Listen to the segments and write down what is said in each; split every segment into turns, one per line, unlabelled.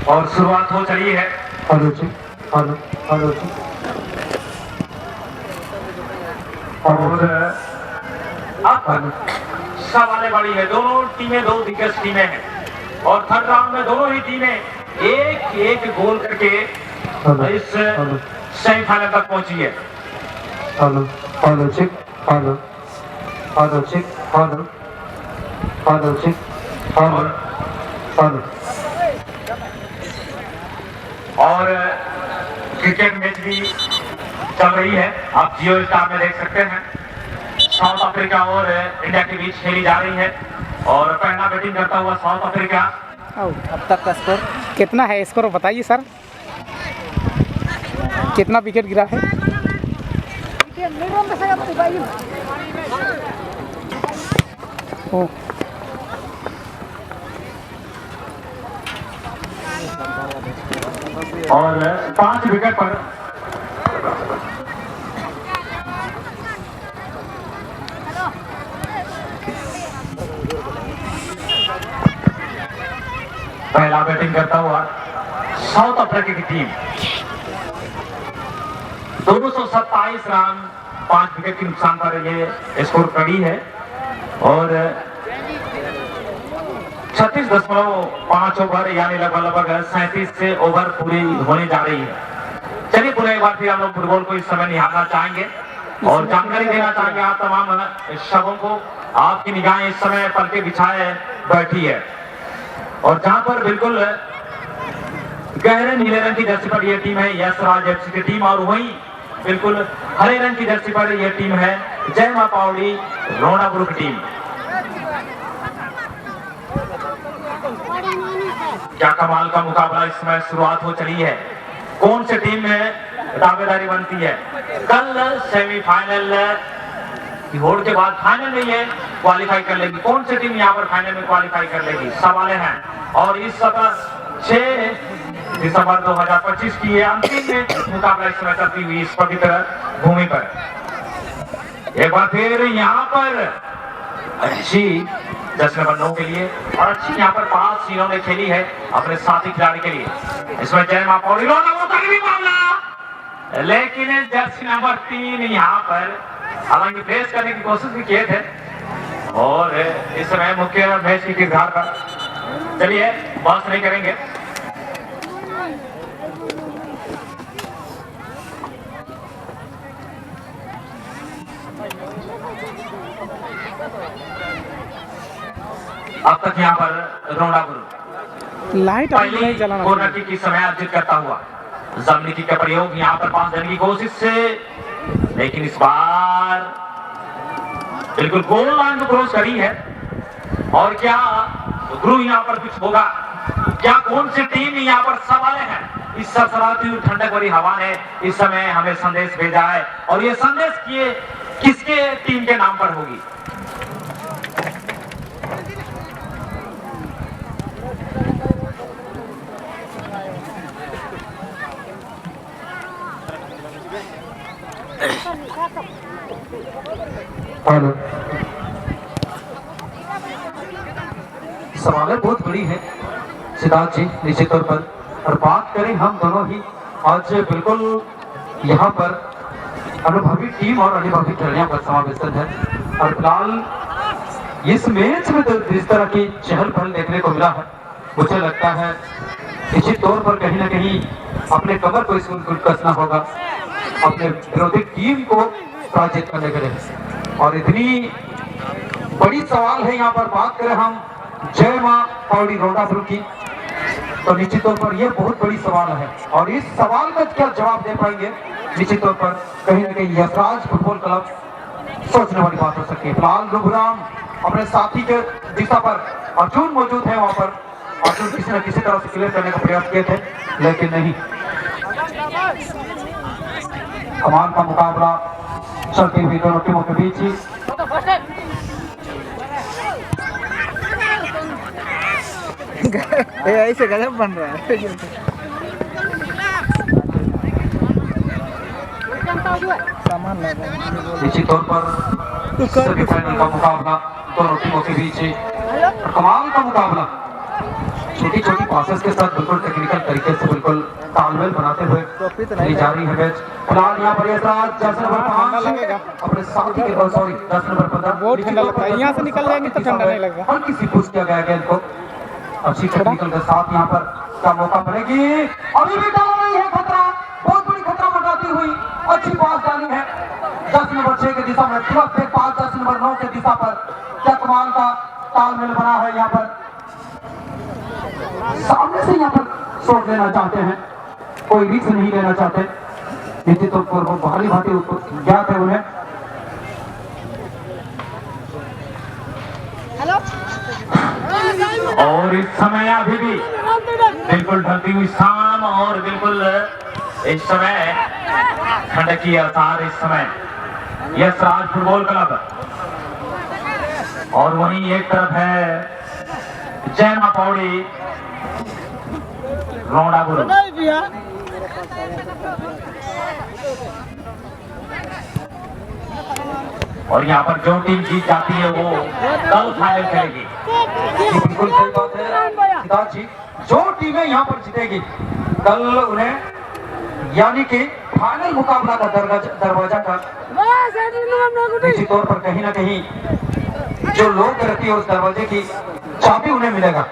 और शुरुआत हो चली है।
हेलो जी, हेलो हेलो जी।
और अब सवाल बड़ी है, दोनों टीमें दो दिग्गज टीमें हैं और थर्ड राउंड में दोनों ही टीमें एक एक गोल करके इस सेमीफाइनल तक पहुंची है।
हेलो हेलो जी, हेलो हेलो जी, हेलो हेलो जी, हेलो हेलो।
और क्रिकेट मैच भी चल रही है, आप जियो स्टार में देख सकते हैं। साउथ अफ्रीका और इंडिया के बीच खेली जा रही है और पहला बैटिंग करता हुआ साउथ अफ्रीका।
अब तक का स्कोर कितना है? स्कोर बताइए सर, कितना विकेट गिरा है?
और 5 विकेट पर पहला बैटिंग करता हुआ साउथ अफ्रीका की टीम 227 रन 5 विकेट के नुकसान पर ये स्कोर कड़ी है और 36.5 ओवर यानी लगभग 37 ओवर पूरी होने जा रही है। चलिए पूरे एक बार फिर हम लोग फुटबॉल को इस समय निहारना चाहेंगे और जानकारी देना चाहेंगे आप तमाम शबों को। आपकी निगाहें इस समय पलके बिछाए बैठी है और जहां पर बिल्कुल गहरे नीले रंग की जर्सी पर यह टीम है यश राज एफसी की टीम और वहीं बिल्कुल हरे रंग की जर्सी पर यह टीम है जय मां पावड़ी रोणापुर की टीम। क्या कमाल का मुकाबला इस समय शुरुआत हो चली है। कौन सी टीम में दावेदारी बनती है? कल सेमीफाइनल की होड़ के बाद फाइनल में ये क्वालिफाई कर लेगी। कौन सी टीम यहाँ पर फाइनल में क्वालिफाई कर लेगी, सवाल हैं। और इस सप्ताह 6 दिसंबर 2025 की ये अंतिम में मुकाबला इस समय चलती हुई इस पवित्र भूमि पर एक बार फिर यहाँ पर अच्छी जश्न बनने के लिए और अच्छी यहाँ पर 5 सीनों ने खेली है अपने साथी खिलाड़ी के लिए। इसमें जय मां पौड़ी भी मामला, लेकिन जर्सी नंबर 3 यहाँ पर हालांकि प्रेस करने की कोशिश भी किए थे और इस समय मुख्य मैच की किरदार पर चलिए बात नहीं करेंगे। अब तक यहाँ पर रोणापुर
लाइट
पहली कॉर्नर किक की समय अर्जित करता हुआ जमीनी किक का प्रयोग यहाँ पर 5 रन की कोशिश से, लेकिन इस बार बिल्कुल गोल लाइन को क्रॉस करी है। और क्या ध्रुव यहाँ पर कुछ होगा? क्या कौन सी टीम यहाँ पर सवाल है? इस सरसराती हुई ठंडक भरी हवा ने इस समय हमें संदेश भेजा है और ये संदेश किसके टीम के नाम पर होगी?
हेलो। सवाल बहुत बड़ी है सिद्धार्थ जी निश्चित तौर पर, और बात करें हम दोनों ही आज बिल्कुल यहाँ पर अनुभवी टीम और अनुभवी खिलाड़ियों का समावेशन है और फिलहाल इस मैच में जिस तरह की चहल पहल देखने को मिला है मुझे लगता है निश्चित तौर पर कहीं ना कहीं अपने कमर को इसमें कसना होगा अपने विरोधी टीम को पराजित करने के लिए। और इतनी बड़ी सवाल है यहाँ पर बात करें हम जय मां पावड़ी रोणापुर की तो निश्चित तौर पर यह बहुत बड़ी सवाल है और इस सवाल का क्या जवाब दे पाएंगे निश्चित तौर पर कहीं ना कहीं यशराज फुटबॉल क्लब सोचने वाली बात हो सकती है। फिलहाल रुभराम अपने साथी के दिशा पर अर्जुन मौजूद है, वहां पर अर्जुन किसी न किसी तरह से क्लियर करने का प्रयास किए थे लेकिन नहीं। कमाल का मुकाबला चलती हुई दोनों टीमों के बीच ही
ऐसे गजब बन रहा है।
निश्चित तौर पर सेमीफाइनल का मुकाबला दोनों टीमों के बीच कमाल का मुकाबला छोटी छोटी पासेस के साथ बिल्कुल टेक्निकल तरीके से बिल्कुल तालमेल बनाते हुए खेली जा रही है मैच। फिलहाल यहाँ पर यशराज जर्सी नंबर 5 अपने साथी के सॉरी 10 नंबर 15
बहुत ठंडा लगता है, यहाँ से निकल जाएंगे तो ठंडा नहीं लगेगा।
हल्की सी पुश किया गया गेंद को, अच्छी टेक्निकल के साथ यहाँ पर क्या मौका मिलेगी, अभी भी डाल रही है खतरा, बहुत बड़ी खतरा मंडराती हुई, अच्छी पास डाली है 10 नंबर 6 के दिशा में, तुरंत फिर पास 10 नंबर 9 के दिशा पर। क्या कमाल का तालमेल बना है यहाँ पर, सामने से यहाँ पर शॉट लेना चाहते हैं, कोई रिस्क नहीं लेना चाहते, नीति तो भारी भांति ज्ञात है उन्हें।
और इस समय अभी भी बिल्कुल ढलती हुई शाम और बिल्कुल इस समय ठंड की आसार इस समय यशराज फुटबॉल क्लब, और वहीं एक तरफ है जैमा पौड़ी रोंडापुर। और यहाँ पर जो टीम जीत जाती है वो कल फाइनल खेलेगी।
बिल्कुल सही बात है सिद्धार्थ जी, जो टीमें यहाँ पर जीतेगी कल उन्हें यानी कि फाइनल मुकाबला का दरवाजा का निश्चित तौर पर कहीं ना कहीं जो लोग रहती है उस दरवाजे की चाबी उन्हें मिलेगा,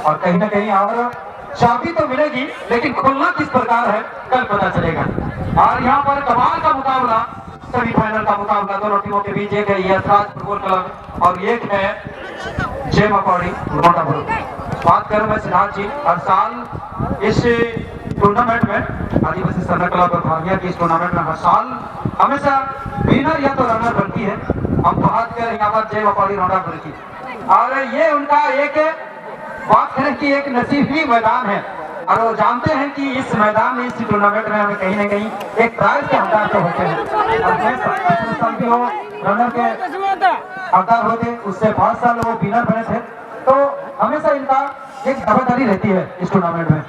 और कहीं ना कहीं और चाबी तो मिलेगी लेकिन खुलना किस प्रकार है कल पता चलेगा। और यहाँ पर कमाल का मुकाबला, सेमीफाइनल का मुकाबला दोनों टीमों के बीच, एक है यशराज फुटबॉल क्लब और एक है जैमा पौड़ी रोंडापुर। बात करूं मैं सिद्धार्थ जी, हर साल इस टूर्नामेंट में आदिवासी सरना क्लब भागिया की इस टूर्नामेंट में हर साल हमेशा विनर या तो रनर बनती है। हम बात करें यहाँ पर जैमा पौड़ी रोंडापुर की, और ये उनका एक बात करें कि एक नसीबी मैदान है, और वो जानते हैं कि इस मैदान में इस टूर्नामेंट में हमें कहीं ना कहीं एक प्राइज के हकदार तो होते हैं, और 7 साल भी हो रनर के हकदार होते, उससे 5 साल वो विनर बने थे, तो हमेशा इनका एक दावेदारी रहती है इस टूर्नामेंट में।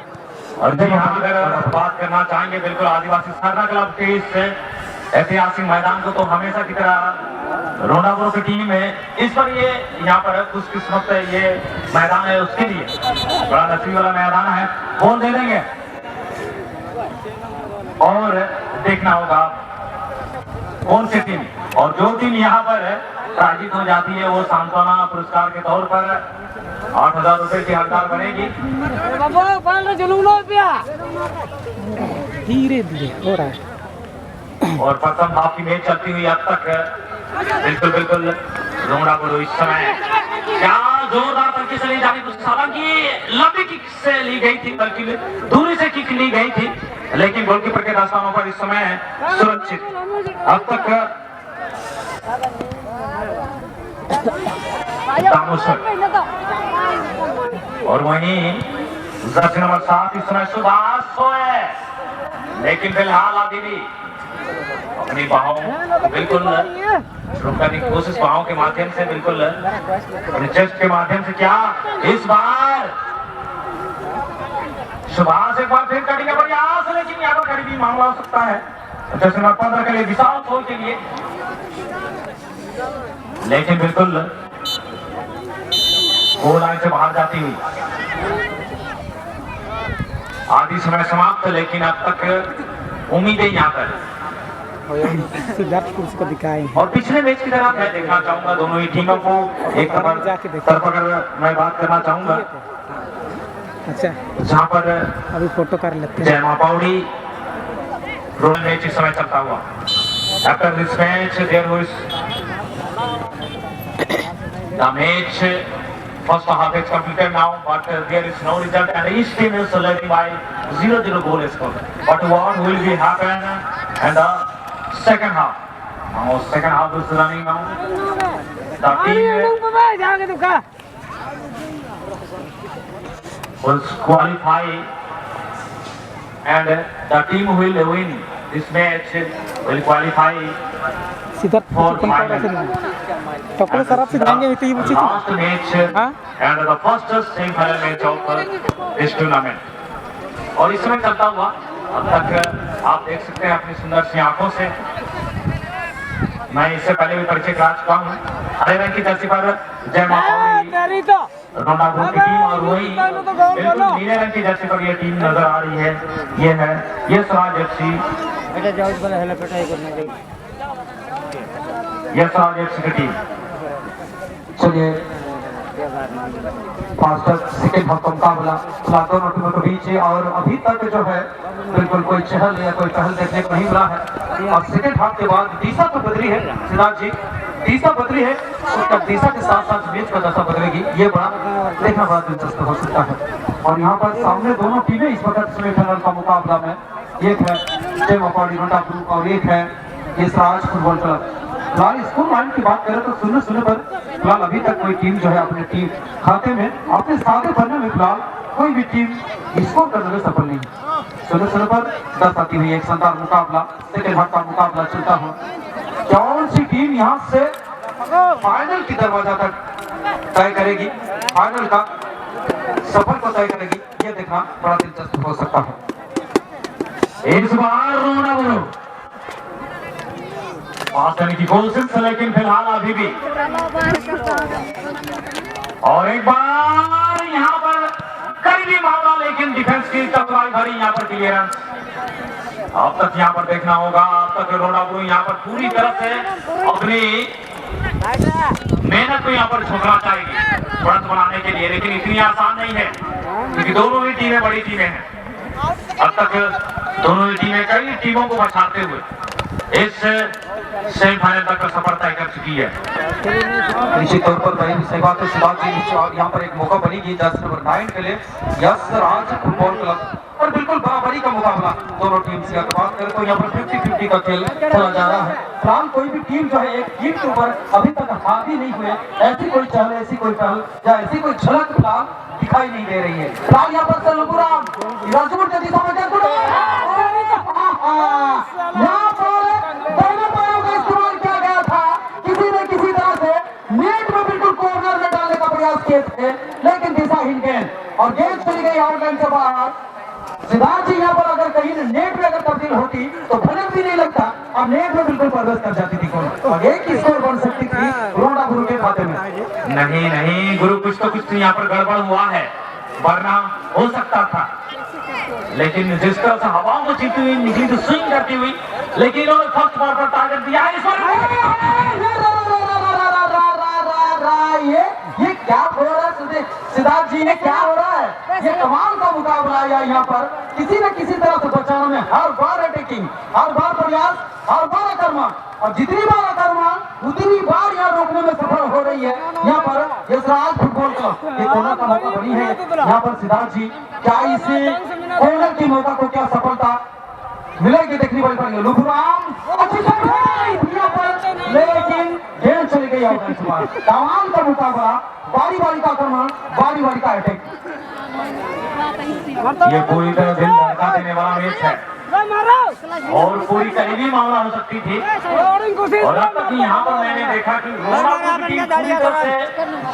और यहाँ अगर बात करना चाहेंगे बिल्कुल आदिवासी सरना क्लब के इस ऐतिहासिक मैदान को, तो हमेशा की तरह रोंडापुर की टीम है इस पर ये यहाँ पर खुशकिस्मत ये मैदान है, उसके लिए बड़ा नसीब वाला मैदान है। बॉल दे देंगे और देखना होगा कौन सी टीम, और जो टीम यहाँ पर पराजित हो जाती है वो सांत्वना पुरस्कार के तौर पर 8,000 रुपए की हकदार बनेगी।
धीरे धीरे हो रहा है।
और प्रथम हाफ की मैच चलती हुई अब तक बिल्कुल रोंडापुर इस समय क्या जोरदार तरीके से ली जा रही, हालांकि लंबी किक से ली गई थी, बल्कि दूरी से किक ली गई थी, लेकिन गोलकीपर के दस्तानों पर इस समय सुरक्षित अब तक और वहीं जर्सी नंबर 7 इस समय सुभाष है, लेकिन फिलहाल अभी भी अपनी बाहों बिल्कुल रुकने की कोशिश, बाहों के माध्यम से बिल्कुल अपने चेस्ट के माध्यम से, क्या इस बार सुभाष एक बार फिर कटिंग प्रयास, लेकिन यहाँ पर करीबी मामला हो सकता है जर्सी नंबर 15 के लिए, विशाल थ्रो के लिए, लेकिन बिल्कुल गोल लाइन से बाहर जाती हुई। आधी समय समाप्त, लेकिन अब तक उम्मीदें यहाँ पर
सिद्धार्थ को दिखाए।
और पिछले मैच की तरह मैं देखना चाहूंगा दोनों ही टीमों को एक तरफ अगर मैं बात करना चाहूंगा,
अच्छा
जहां पर
अभी फोटो कर लेते हैं।
जैमा पौड़ी रोल मैच इस समय चलता हुआ। After this match there was the match first half is completed now, but there is no result and each team is leading by 0-0 goal score. But what will be happen in the second half? Now second half is running now. The team will qualify and the team who will win this match will qualify
Siddharth
for final.
टोकरे Surf से जाएंगे team उसी
Last match
हाँ?
and the first semi-final match of this tournament. और इस समय चलता हुआ अब तक आप देख सकते हैं अपनी सुंदर सी आंखों से मैं इससे पहले भी परिचय करा चुका हूँ। हरे रंग की जर्सी पर जय मां गौरी रोंडा ग्रुप की टीम, और वही बिल्कुल नीले रंग की जर्सी पर ये टीम नजर आ रही है। ये है ये स्वराज एफसी, ये स्वराज एफसी की टीम।
चलिए फास्टर सेकेंड हाफ का मुकाबला फिलहाल दोनों टीमों के बीच है और अभी तक जो है बिल्कुल कोई चहल या कोई पहल देखने को नहीं मिला है। और सेकेंड हाफ के बाद दिशा तो बदली है सिद्धार्थ जी, दिशा बदली है, उसका दिशा के साथ साथ मैच का दशा बदलेगी, ये बड़ा देखना बड़ा दिलचस्प हो सकता है। और यहाँ पर सामने दोनों टीमें इस वक्त सेमीफाइनल का मुकाबला में, एक है जय मकौड़ी रोंडा ग्रुप और एक है ये स्वराज फुटबॉल क्लब। फिलहाल स्कोर लाइन की बात करें तो 0-0 पर फिलहाल अभी तक कोई टीम जो है अपने टीम खाते में अपने सादे पन्ने में फिलहाल कोई भी टीम स्कोर करने में सफल नहीं। 0-0 पर 10 आती हुई एक शानदार मुकाबला, सेकेंड हाफ का मुकाबला चलता है। कौन सी टीम यहाँ से फाइनल की दरवाजा तक तय करेगी, फाइनल का सफर को तय करेगी, ये देखना बड़ा दिलचस्प हो सकता है।
इस बार रोंडा ग्रुप पास करने की कोशिश, लेकिन फिलहाल अभी भी, और एक बार यहाँ पर करीबी मामला, लेकिन डिफेंस की टकराई भरी यहाँ पर क्लियरेंस। अब तक यहाँ पर देखना होगा, अब तक रोंडा ग्रुप यहाँ पर पूरी तरह से अपनी मेहनत को यहाँ पर झोंकना चाहेगी बढ़त बनाने के लिए, लेकिन इतनी आसान नहीं है क्योंकि दोनों ही टीमें बड़ी टीमें हैं। अब तक दोनों ही टीमें कई टीमों को पछाड़ते हुए इस सेमीफाइनल तक सफर तय कर चुकी है।
निश्चित तौर पर भाई सही बात है सिद्धार्थ जी, और यहाँ पर एक मौका बनेगी 10 नंबर 9 के लिए यस राज फुटबॉल क्लब, और बिल्कुल बराबरी का मुकाबला दोनों टीम से अगर बात करें तो यहाँ पर 50-50 का खेल चला जा रहा है। फिलहाल कोई भी टीम जो है एक टीम के ऊपर अभी तक हावी नहीं हुए, ऐसी कोई चहल, ऐसी कोई पहल या ऐसी कोई झलक फिलहाल दिखाई नहीं दे रही है। फिलहाल यहाँ पर सलपुराम राजूर के दिशा में यहाँ पर दोनों पैरों का इस्तेमाल किया गया था, किसी न किसी तरह से नेट में बिल्कुल कॉर्नर में डालने का प्रयास किए थे, लेकिन दिशाहीन गेंद और गेंद चली गई आउटलाइन से बाहर। सिद्धार्थ जी यहाँ पर अगर कहीं नेट में अगर तब्दील होती तो भनक भी नहीं लगता, अब नेट में बिल्कुल प्रवेश कर जाती थी कौन, और एक स्कोर बन सकती थी रोंडा गुरु के खाते में।
नहीं गुरु, कुछ तो यहाँ पर गड़बड़ हुआ है, वरना हो सकता था, लेकिन जिस तरह से हवाओं को चीरती हुई निकली तो स्विंग करती हुई, लेकिन इन्होंने फर्स्ट बॉल पर टारगेट दिया है।
ये क्या हो रहा है सिद्धार्थ जी, ये क्या हो रहा है? ये कमाल का मुकाबला है यहाँ पर, किसी न किसी तरह से बचाने में हर बार अटैकिंग, हर बार प्रयास, हर बार आक्रमण, और जितनी बार आक्रमण उतनी बार यहाँ रोकने में सफल हो रही है यहाँ पर यशराज फुटबॉल क्लब। ये कोना का मौका बनी है यहाँ पर सिद्धार्थ जी, क्या इसे कोर्नर की मौका को क्या सफलता मिलेगी देखनी बड़ी पड़ेगी। लुफराम अच्छी यहाँ पर, लेकिन गेंद चली गई आउटलाइन से बाहर। कमाल का मुकाबला, बारी बारी का आक्रमण, बारी बारी का अटैक।
ये पूरी तरह दिल धड़का देने वाला मैच है और पूरी करीबी मामला हो सकती थी, और अब तक यहाँ पर मैंने देखा कि रोंडा ग्रुप की टीम पूरी तरह से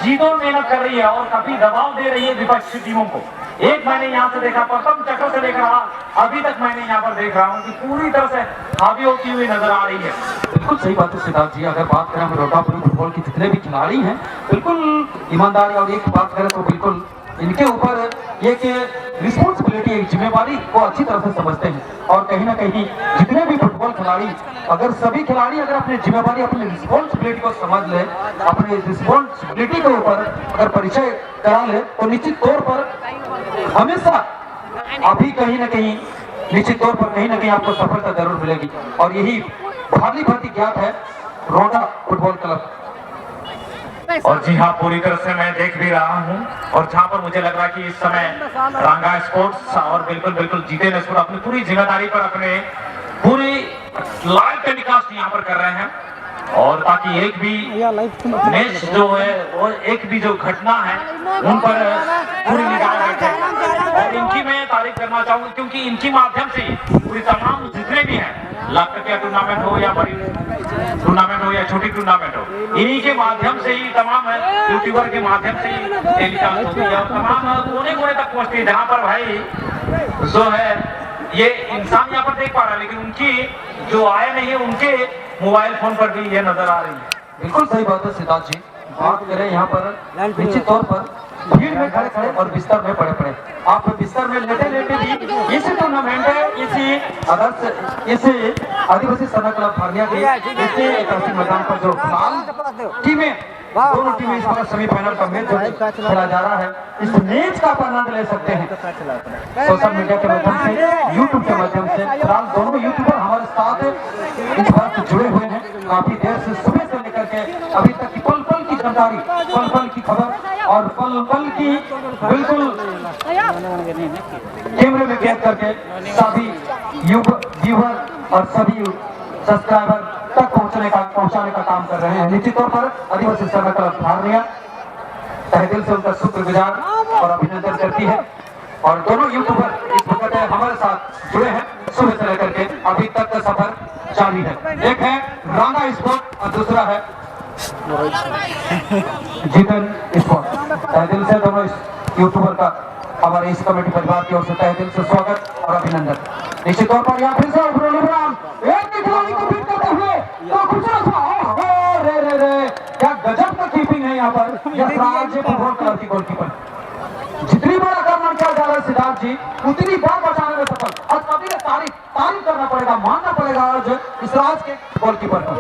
जीतों मेहनत कर रही है और काफी दबाव दे रही है विपक्षी टीमों को। एक मैंने यहाँ से देखा, प्रथम चक्र से देख रहा, अभी तक मैंने यहाँ पर देख रहा हूँ कि पूरी तरह से हावी होती हुई नजर आ रही है।
बिल्कुल सही बात है सिद्धार्थ जी, अगर बात करें रोंडा ग्रुप फुटबॉल के जितने भी खिलाड़ी हैं बिल्कुल ईमानदारी, और एक बात करें तो बिल्कुल इनके ऊपर एक रिस्पॉन्सिबिलिटी, एक जिम्मेवारी को अच्छी तरह से समझते हैं, और कहीं ना कहीं जितने भी फुटबॉल खिलाड़ी, अगर सभी खिलाड़ी अगर अपनी जिम्मेवारी, अपनी रिस्पॉन्सिबिलिटी को समझ ले, अपनी रिस्पॉन्सिबिलिटी के ऊपर अगर परिचय करा ले, तो निश्चित तौर पर हमेशा अभी कहीं ना कहीं निश्चित तौर पर कहीं ना कहीं आपको सफलता जरूर मिलेगी, और यही भाली भांति ज्ञात है रोंडा फुटबॉल क्लब।
और जी हाँ, पूरी तरह से मैं देख भी रहा हूँ, और जहाँ पर मुझे लग रहा है कि इस समय रंगा स्पोर्ट्स और बिल्कुल जीते स्पोर्ट्स अपनी पूरी जिम्मेदारी पर अपने पूरी लाइव टेलीकास्ट यहाँ पर कर रहे हैं, और ताकि एक भी मैच जो है और एक भी जो घटना है उन पर पूरी निगाह रखे। और इनकी मैं तारीफ करना चाहूंगा क्योंकि इनकी माध्यम से पूरी तमाम जितने भी हैं, लाख टकिया टूर्नामेंट हो या बड़ी टूर्नामेंट हो या छोटी टूर्नामेंट हो, इन्हीं के माध्यम से ही तमाम यूट्यूबर के माध्यम से ही टेलीकास्ट होती है और तमाम कोने कोने तक पहुंचती है, जहाँ पर भाई जो है ये इंसान यहाँ पर देख पा रहा है, लेकिन उनकी जो आया नहीं है उनके मोबाइल फोन पर भी ये नजर आ रही है।
बिल्कुल सही बात है सिद्धार्थ जी। बात करें यहाँ पर निश्चित तौर पर भीड़ में खड़े खड़े और बिस्तर में पड़े पड़े, आप बिस्तर में लेटे लेटे भी इसी टूर्नामेंट है, इसी आदर्श इसी आदिवासी सेना क्लब भानिया के इसी ऐतिहासिक मैदान पर जो फिलहाल टीमें दोनों टीमें इस बार सेमीफाइनल का मैच जो खेला जा रहा है, इस मैच का आनंद ले सकते हैं सोशल मीडिया के माध्यम से, यूट्यूब के माध्यम से। फिलहाल दोनों यूट्यूबर हमारे साथ इस बार जुड़े हुए हैं, काफी देर से सुबह से लेकर के अभी तक की पल पल की जानकारी, पल पल की खबर और पल पल की बिल्कुल कैमरे में कैद करके सभी व्यूवर और सभी सब्सक्राइबर तक पहुंचाने का काम कर रहे हैं। निश्चित तौर पर आदिवासी सेना क्लब भानिया तहे दिल से उनका शुक्रगुजार और अभिनंदन करती है। और दोनों यूट्यूबर इस वक्त हमारे साथ जुड़े हैं सुबह से लेकर के अभी तक का सफर जारी है। एक है रांगा स्पोर्ट और दूसरा है जीतन स्पोर्ट। तहे दिल से दोनों यूट्यूबर का हमारे इस कमेटी परिवार की ओर से तहे दिल से स्वागत और अभिनंदन। निश्चित तौर पर यहाँ फिर से एक खिलाड़ी को बीट करते हुए तो खूबसूरत रे क्या गजब का कीपिंग है यहाँ पर यशराज फुटबॉल क्लब की गोलकीपर। जितनी बड़ा आक्रमण किया जा रहा है सिद्धार्थ जी, उतनी बार बचाने में सफल। और कभी तारीफ करना पड़ेगा, मानना पड़ेगा आज यशराज के गोलकीपर को।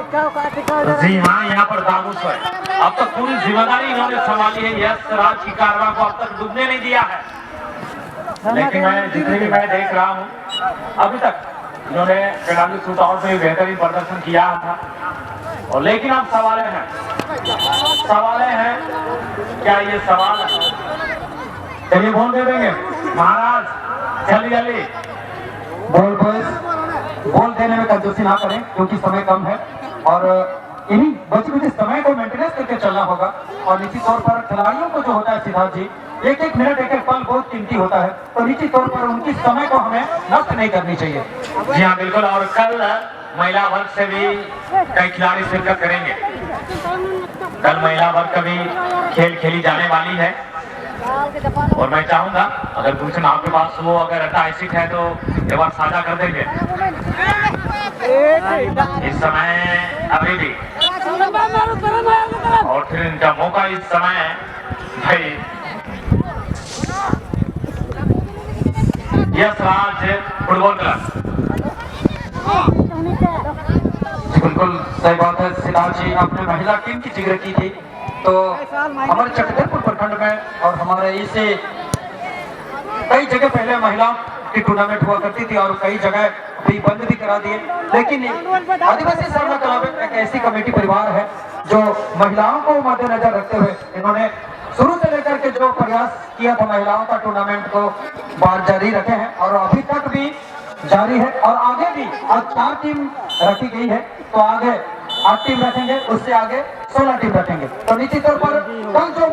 जी हाँ, यहाँ पर दागुस है। अब तक पूरी जिम्मेदारी इन्होंने संभाली है, यशराज की कार्रवाई को अब तक डूबने नहीं दिया है। लेकिन मैं जितने भी मैं देख रहा हूँ अभी तक इन्होंने पेनाल्टी शूटआउट में बेहतरीन प्रदर्शन किया था। और लेकिन अब सवाल हैं क्या ये सवाल है? चलिए बोल दे देंगे महाराज, जल्दी जल्दी
बोल देने में कंजूसी ना करें क्योंकि समय कम है और इन्हीं बचे कुछ समय को मेंटेनेंस करके चलना होगा। और निश्चित तौर पर खिलाड़ियों को जो होता है सिद्धार्थ जी, एक एक मिनट एक एक पल बहुत कीमती होता है, तो निश्चित तौर पर उनकी समय को हमें नष्ट नहीं करनी चाहिए।
जी हाँ बिल्कुल। और कल महिला वर्ग से भी कई खिलाड़ी शिरकत करेंगे। कल महिला वर्ग का भी खेल खेली जाने वाली है और मैं चाहूंगा अगर कुछ आपके पास वो अगर ऐसी है तो एक बार साझा कर देंगे। इस समय अभी भी और फिर इनका मौका इस समय भाई यशराज फुटबॉल क्लब।
बिल्कुल सही बात है सिद्धार्थ जी, आपने महिला टीम की जिक्र की थी तो हमारे चक्रधरपुर प्रखंड में और हमारे इसे कई जगह पहले महिलाओं की टूर्नामेंट हुआ करती थी और कई जगह भी बंद भी करा दिए। लेकिन आदिवासी सेना क्लब एक ऐसी कमेटी परिवार है जो महिलाओं को मद्देनजर रखते हुए इन्होंने शुरू से लेकर के जो प्रयास किया था महिलाओं का टूर्नामेंट को बात जारी रखे हैं और अभी तक भी जारी है। और आगे भी आज 4 टीम रखी गई है तो आगे 8 टीम रखेंगे, उससे आगे 16 टीम रखेंगे। तो निश्चित तौर पर कल जो